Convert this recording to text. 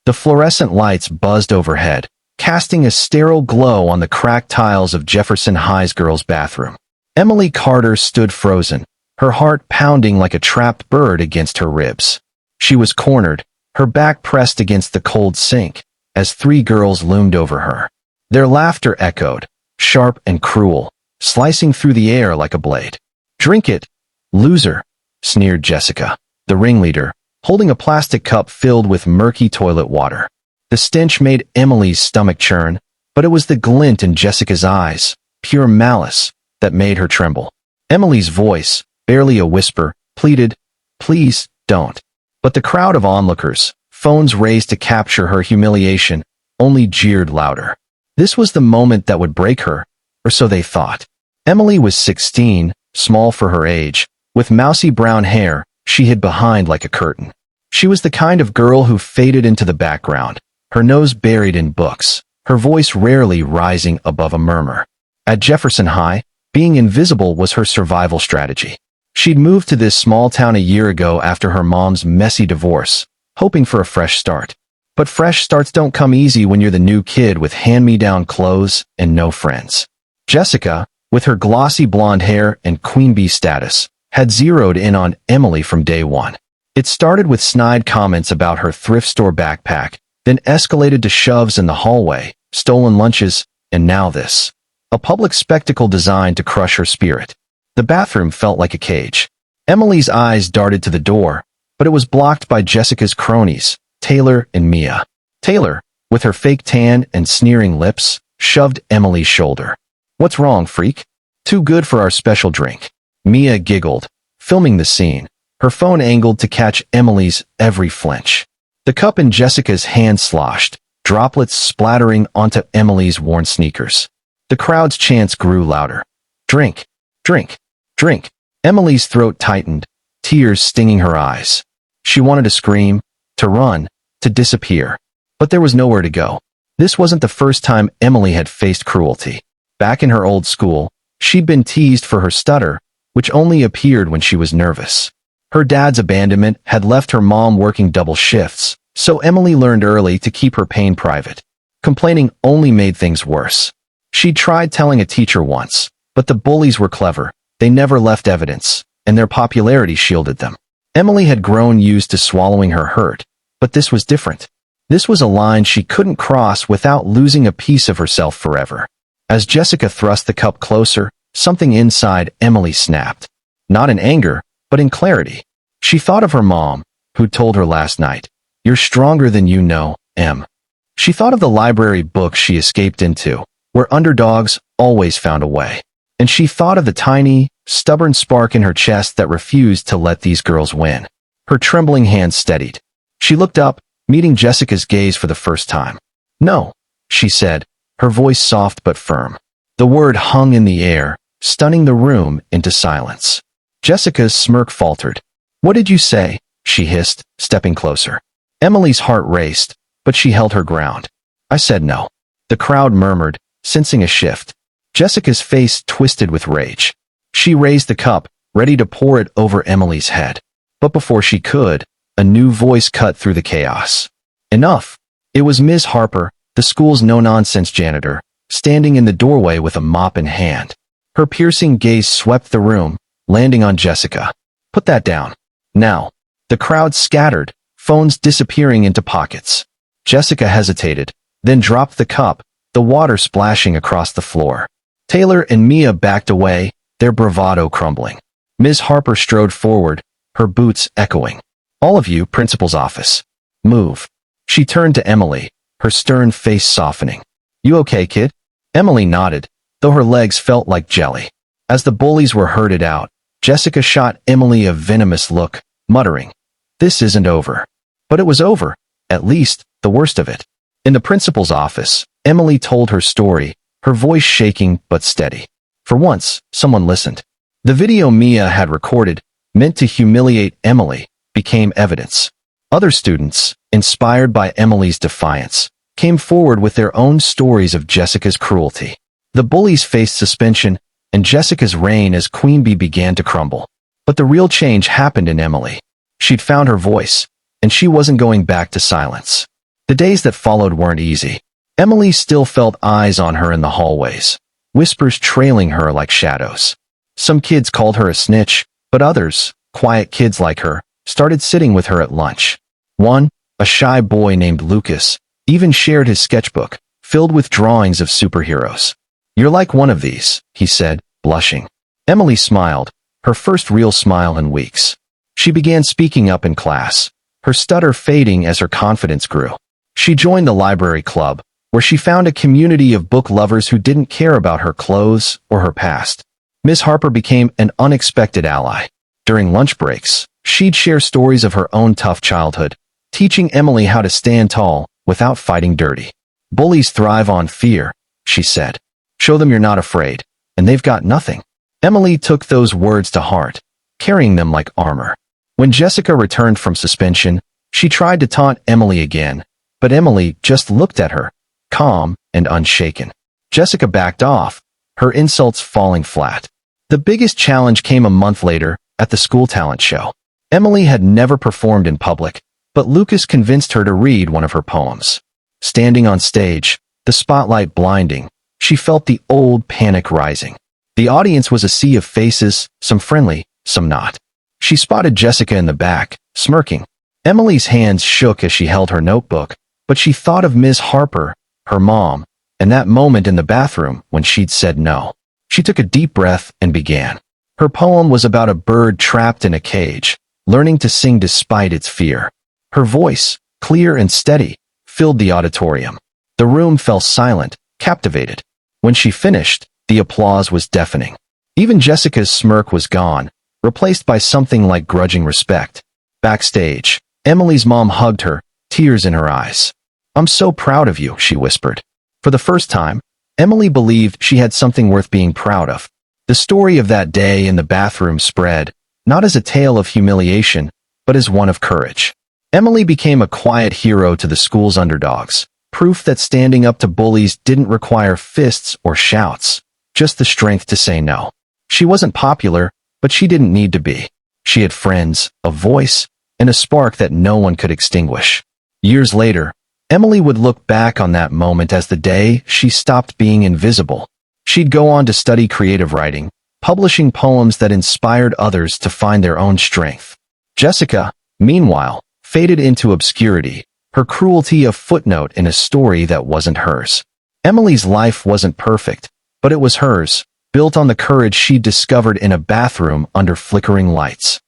The fluorescent lights buzzed overhead, casting a sterile glow on the cracked tiles of Jefferson High's girls' bathroom. Emily Carter stood frozen, her heart pounding like a trapped bird against her ribs. She was cornered, her back pressed against the cold sink, as three girls loomed over her. Their laughter echoed, sharp and cruel, slicing through the air like a blade. "Drink it, loser," sneered Jessica, the ringleader, holding a plastic cup filled with murky toilet water. The stench made Emily's stomach churn, but it was the glint in Jessica's eyes, pure malice, that made her tremble. Emily's voice, barely a whisper, pleaded, "Please, don't." But the crowd of onlookers, phones raised to capture her humiliation, only jeered louder. This was the moment that would break her, or so they thought. Emily was 16, small for her age, with mousy brown hair she hid behind like a curtain. She was the kind of girl who faded into the background, her nose buried in books, her voice rarely rising above a murmur. At Jefferson High, being invisible was her survival strategy. She'd moved to this small town a year ago after her mom's messy divorce, hoping for a fresh start. But fresh starts don't come easy when you're the new kid with hand-me-down clothes and no friends. Jessica, with her glossy blonde hair and queen bee status, had zeroed in on Emily from day one. It started with snide comments about her thrift store backpack, then escalated to shoves in the hallway, stolen lunches, and now this. A public spectacle designed to crush her spirit. The bathroom felt like a cage. Emily's eyes darted to the door, but it was blocked by Jessica's cronies, Taylor and Mia. Taylor, with her fake tan and sneering lips, shoved Emily's shoulder. "What's wrong, freak? Too good for our special drink." Mia giggled, filming the scene, her phone angled to catch Emily's every flinch. The cup in Jessica's hand sloshed, droplets splattering onto Emily's worn sneakers. The crowd's chants grew louder. "Drink, drink, drink." Emily's throat tightened, tears stinging her eyes. She wanted to scream, to run, to disappear. But there was nowhere to go. This wasn't the first time Emily had faced cruelty. Back in her old school, she'd been teased for her stutter, which only appeared when she was nervous. Her dad's abandonment had left her mom working double shifts, so Emily learned early to keep her pain private. Complaining only made things worse. She'd tried telling a teacher once, but the bullies were clever. They never left evidence, and their popularity shielded them. Emily had grown used to swallowing her hurt, but this was different. This was a line she couldn't cross without losing a piece of herself forever. As Jessica thrust the cup closer, something inside Emily snapped. Not in anger, but in clarity. She thought of her mom, who told her last night, "You're stronger than you know, Em." She thought of the library books she escaped into, where underdogs always found a way. And she thought of the tiny, stubborn spark in her chest that refused to let these girls win. Her trembling hands steadied. She looked up, meeting Jessica's gaze for the first time. "No," she said, her voice soft but firm. The word hung in the air, stunning the room into silence. Jessica's smirk faltered. "What did you say?" she hissed, stepping closer. Emily's heart raced, but she held her ground. "I said no." The crowd murmured, sensing a shift. Jessica's face twisted with rage. She raised the cup, ready to pour it over Emily's head. But before she could, a new voice cut through the chaos. "Enough." It was Ms. Harper, the school's no-nonsense janitor, standing in the doorway with a mop in hand. Her piercing gaze swept the room, landing on Jessica. "Put that down. Now." The crowd scattered, phones disappearing into pockets. Jessica hesitated, then dropped the cup, the water splashing across the floor. Taylor and Mia backed away, their bravado crumbling. Ms. Harper strode forward, her boots echoing. "All of you, principal's office. Move." She turned to Emily, her stern face softening. "You okay, kid?" Emily nodded, though her legs felt like jelly. As the bullies were herded out, Jessica shot Emily a venomous look, muttering, "This isn't over." But it was over, at least, the worst of it. In the principal's office, Emily told her story, her voice shaking but steady. For once, someone listened. The video Mia had recorded, meant to humiliate Emily, became evidence. Other students, inspired by Emily's defiance, came forward with their own stories of Jessica's cruelty. The bullies faced suspension, and Jessica's reign as Queen Bee began to crumble. But the real change happened in Emily. She'd found her voice, and she wasn't going back to silence. The days that followed weren't easy. Emily still felt eyes on her in the hallways, whispers trailing her like shadows. Some kids called her a snitch, but others, quiet kids like her, started sitting with her at lunch. One, a shy boy named Lucas, even shared his sketchbook, filled with drawings of superheroes. "You're like one of these," he said, blushing. Emily smiled, her first real smile in weeks. She began speaking up in class, her stutter fading as her confidence grew. She joined the library club, where she found a community of book lovers who didn't care about her clothes or her past. Miss Harper became an unexpected ally. During lunch breaks, she'd share stories of her own tough childhood, teaching Emily how to stand tall without fighting dirty. "Bullies thrive on fear," she said. "Show them you're not afraid, and they've got nothing." Emily took those words to heart, carrying them like armor. When Jessica returned from suspension, she tried to taunt Emily again, but Emily just looked at her, calm and unshaken. Jessica backed off, her insults falling flat. The biggest challenge came a month later at the school talent show. Emily had never performed in public, but Lucas convinced her to read one of her poems. Standing on stage, the spotlight blinding, she felt the old panic rising. The audience was a sea of faces, some friendly, some not. She spotted Jessica in the back, smirking. Emily's hands shook as she held her notebook, but she thought of Ms. Harper, her mom, and that moment in the bathroom when she'd said no. She took a deep breath and began. Her poem was about a bird trapped in a cage, learning to sing despite its fear. Her voice, clear and steady, filled the auditorium. The room fell silent, captivated. When she finished, the applause was deafening. Even Jessica's smirk was gone, replaced by something like grudging respect. Backstage, Emily's mom hugged her, tears in her eyes. "I'm so proud of you," she whispered. For the first time, Emily believed she had something worth being proud of. The story of that day in the bathroom spread, not as a tale of humiliation, but as one of courage. Emily became a quiet hero to the school's underdogs, proof that standing up to bullies didn't require fists or shouts, just the strength to say no. She wasn't popular, but she didn't need to be. She had friends, a voice, and a spark that no one could extinguish. Years later, Emily would look back on that moment as the day she stopped being invisible. She'd go on to study creative writing, publishing poems that inspired others to find their own strength. Jessica, meanwhile, faded into obscurity, her cruelty a footnote in a story that wasn't hers. Emily's life wasn't perfect, but it was hers, built on the courage she'd discovered in a bathroom under flickering lights.